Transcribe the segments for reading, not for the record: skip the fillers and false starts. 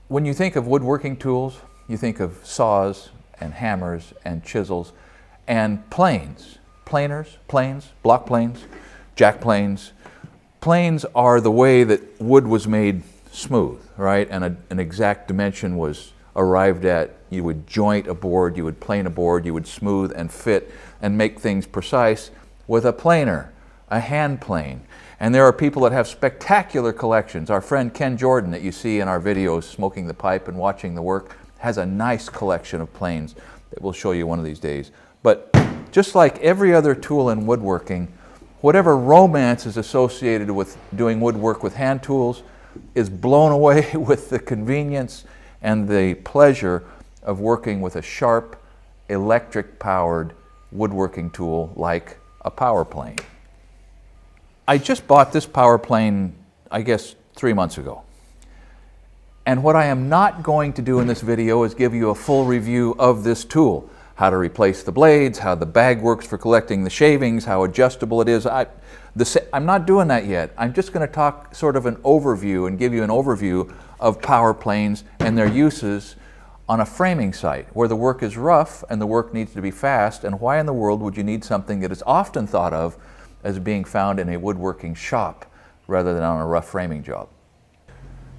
When you think of woodworking tools, you think of saws and hammers and chisels and planes. Planes, block planes, jack planes. Planes are the way that wood was made smooth, right? And an exact dimension was arrived at. You would joint a board, you would plane a board, you would smooth and fit and make things precise with a planer, a hand plane. And there are people that have spectacular collections. Our friend Ken Jordan that you see in our videos smoking the pipe and watching the work has a nice collection of planes that we'll show you one of these days. But just like every other tool in woodworking, whatever romance is associated with doing woodwork with hand tools is blown away with the convenience and the pleasure of working with a sharp, electric-powered woodworking tool like a power plane. I just bought this power plane, I guess, 3 months ago. And what I am not going to do in this video is give you a full review of this tool. How to replace the blades, how the bag works for collecting the shavings, how adjustable it is. I'm not doing that yet. I'm just going to talk sort of an overview and give you an overview of power planes and their uses on a framing site where the work is rough and the work needs to be fast, and why in the world would you need something that is often thought of as being found in a woodworking shop rather than on a rough framing job.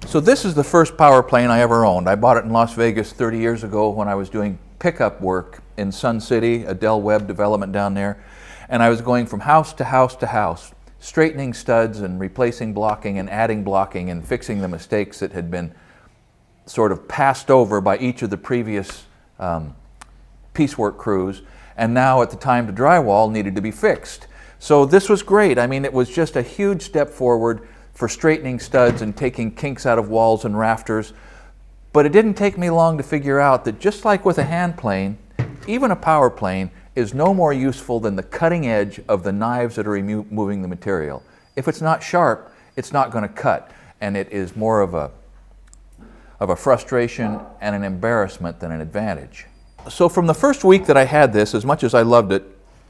So this is the first power plane I ever owned. I bought it in Las Vegas 30 years ago when I was doing pickup work in Sun City, a Dell Web development down there, and I was going from house to house to house, straightening studs and replacing blocking and adding blocking and fixing the mistakes that had been sort of passed over by each of the previous piecework crews, and now at the time to drywall needed to be fixed. So this was great. I mean, it was just a huge step forward for straightening studs and taking kinks out of walls and rafters. But it didn't take me long to figure out that just like with a hand plane, even a power plane is no more useful than the cutting edge of the knives that are removing the material. If it's not sharp, it's not going to cut, and it is more of a frustration and an embarrassment than an advantage. So from the first week that I had this, as much as I loved it,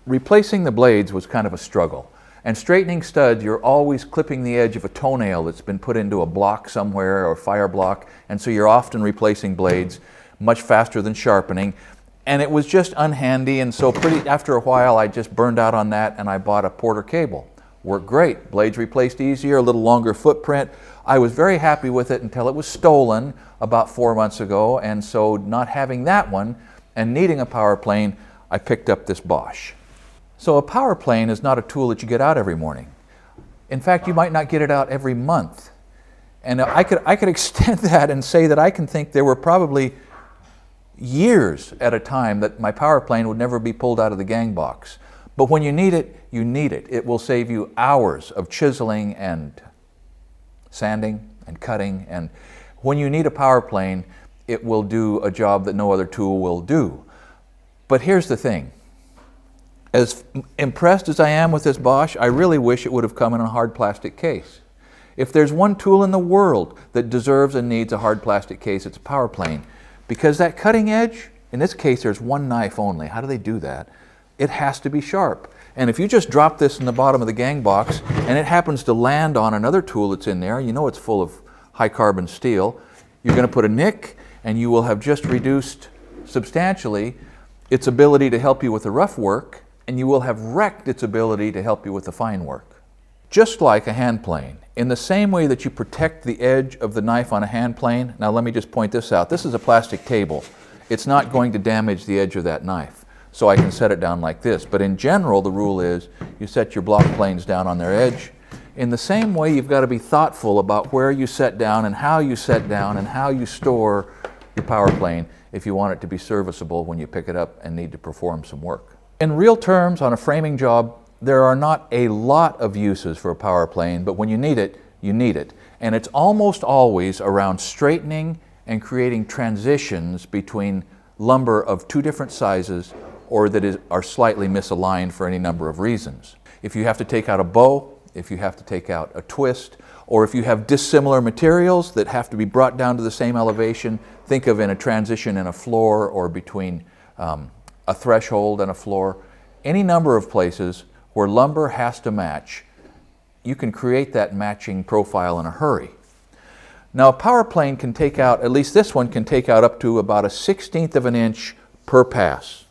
replacing the blades was kind of a struggle. And straightening studs, you're always clipping the edge of a toenail that's been put into a block somewhere or a fire block, and so you're often replacing blades much faster than sharpening. And it was just unhandy, and so after a while I just burned out on that and I bought a Porter cable. Worked great, blades replaced easier, a little longer footprint. I was very happy with it until it was stolen about 4 months ago, and so not having that one and needing a power plane, I picked up this Bosch. So a power plane is not a tool that you get out every morning. In fact, you might not get it out every month. And I could extend that and say that I can think there were probably years at a time that my power plane would never be pulled out of the gang box. But when you need it, you need it. It will save you hours of chiseling and sanding and cutting. And when you need a power plane, it will do a job that no other tool will do. But here's the thing. As impressed as I am with this Bosch, I really wish it would have come in a hard plastic case. If there's one tool in the world that deserves and needs a hard plastic case, it's a power plane. Because that cutting edge, in this case there's one knife only. How do they do that? It has to be sharp. And if you just drop this in the bottom of the gang box and it happens to land on another tool that's in there, you know it's full of high carbon steel, you're going to put a nick and you will have just reduced substantially its ability to help you with the rough work, and you will have wrecked its ability to help you with the fine work. Just like a hand plane, in the same way that you protect the edge of the knife on a hand plane, now let me just point this out. This is a plastic table. It's not going to damage the edge of that knife, so I can set it down like this. But in general, the rule is you set your block planes down on their edge. In the same way, you've got to be thoughtful about where you set down and how you set down and how you store your power plane if you want it to be serviceable when you pick it up and need to perform some work. In real terms, on a framing job, there are not a lot of uses for a power plane, but when you need it, you need it. And it's almost always around straightening and creating transitions between lumber of two different sizes or that are slightly misaligned for any number of reasons. If you have to take out a bow, if you have to take out a twist, or if you have dissimilar materials that have to be brought down to the same elevation, think of in a transition in a floor or between a threshold and a floor, any number of places where lumber has to match, you can create that matching profile in a hurry. Now a power plane can take out, at least this one can take out up to about a 1/16 of an inch per pass,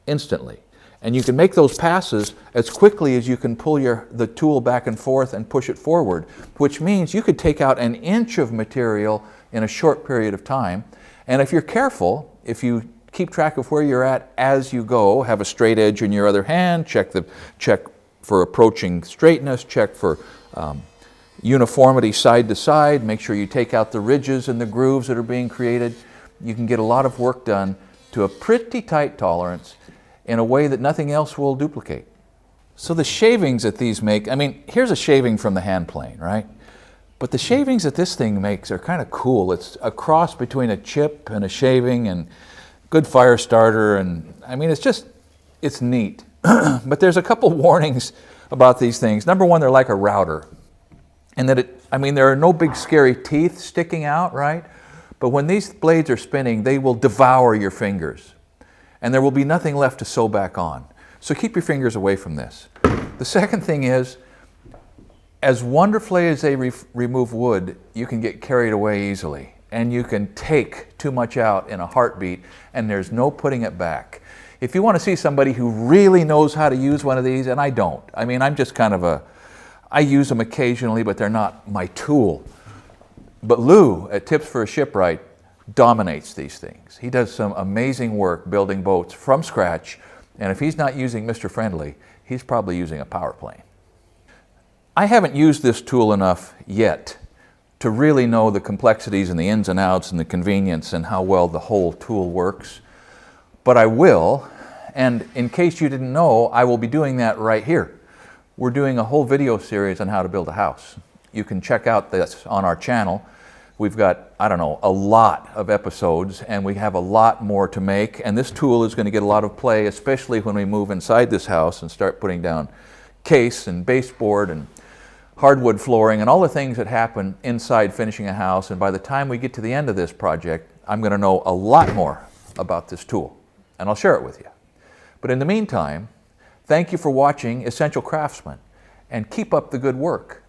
instantly. And you can make those passes as quickly as you can pull the tool back and forth and push it forward, which means you could take out an inch of material in a short period of time. And if you're careful, if you keep track of where you're at as you go, have a straight edge in your other hand, check for approaching straightness, check for uniformity side to side, make sure you take out the ridges and the grooves that are being created, you can get a lot of work done to a pretty tight tolerance in a way that nothing else will duplicate. So the shavings that these make, I mean, here's a shaving from the hand plane, right? But the shavings that this thing makes are kind of cool. It's a cross between a chip and a shaving and good fire starter, and I mean, it's neat. But there's a couple warnings about these things. Number one, they're like a router. And that there are no big scary teeth sticking out, right? But when these blades are spinning, they will devour your fingers. And there will be nothing left to sew back on. So keep your fingers away from this. The second thing is, as wonderfully as they remove wood, you can get carried away easily. And you can take too much out in a heartbeat, and there's no putting it back. If you want to see somebody who really knows how to use one of these, and I don't. I mean, I'm just kind of I use them occasionally, but they're not my tool. But Lou at Tips for a Shipwright dominates these things. He does some amazing work building boats from scratch, and if he's not using Mr. Friendly, he's probably using a power plane. I haven't used this tool enough yet to really know the complexities and the ins and outs and the convenience and how well the whole tool works, but I will, and in case you didn't know, I will be doing that right here. We're doing a whole video series on how to build a house. You can check out this on our channel. We've got, I don't know, a lot of episodes, and we have a lot more to make, and this tool is going to get a lot of play, especially when we move inside this house and start putting down case and baseboard and hardwood flooring and all the things that happen inside finishing a house. And by the time we get to the end of this project, I'm going to know a lot more about this tool, and I'll share it with you. But in the meantime, thank you for watching Essential Craftsman, and keep up the good work.